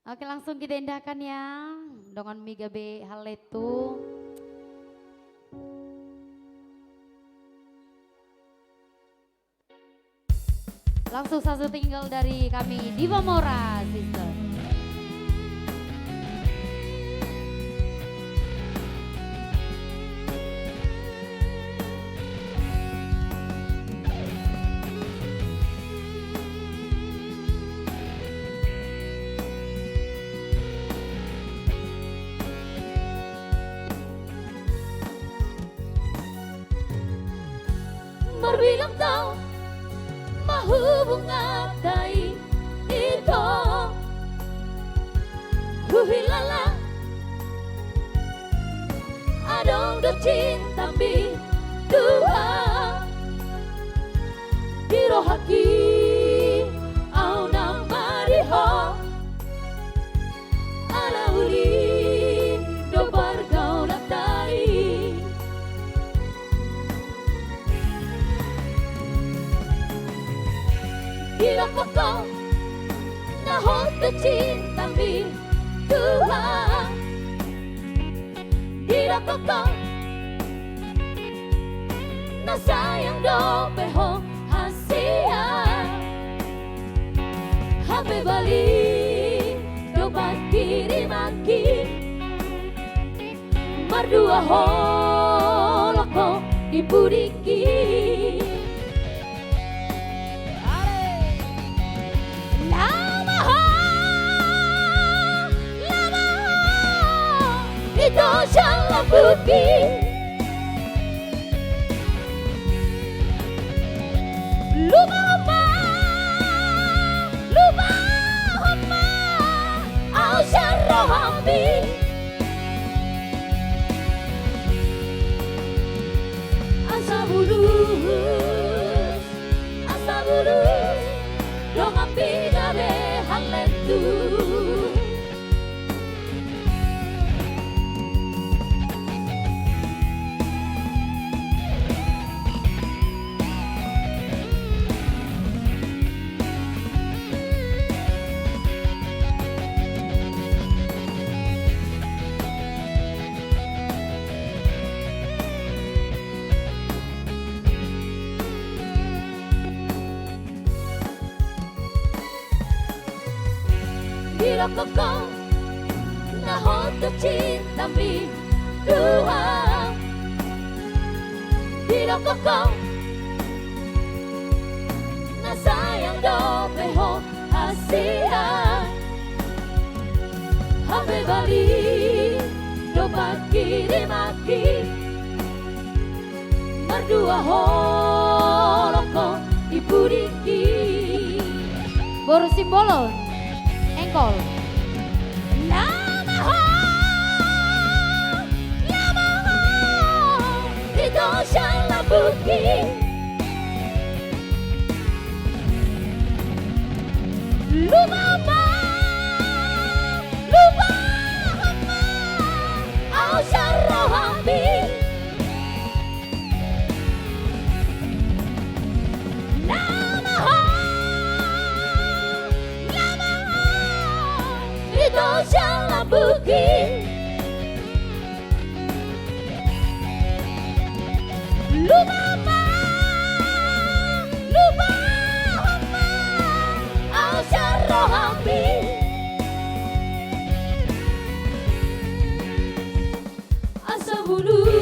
Oke, langsung kita indahkan ya dengan Miga B Haletu. Langsung satu tinggal dari kami Diva Mora Sister. Berbilang tahu mahubungatai ito Huhilala Adong do cinta bi dua Dirohaki au namariho Ala uli do bargau natari Hirap ako na hoto cinta mi Tuhan Hirap ako na sayang do peho hasia Hape balik do bakiri maki Mardua holoko ipuriki Ito siyang labuti Lumahon pa Ang siyang rohambi Asa bulus Dong ang pinabe hanglentu Hirap ako na hoto cinta mi Tuhan Hirap ako na sayang do peho hasia Habe balik do bakiri maki Mardua holoko ipuriki Boru Simbolon Engkol. Ito siyang labuti Lumahon pa Ang siyang rohambi Ito siyang labuti Lumahon pa Ang siyang rohambi Asa bulus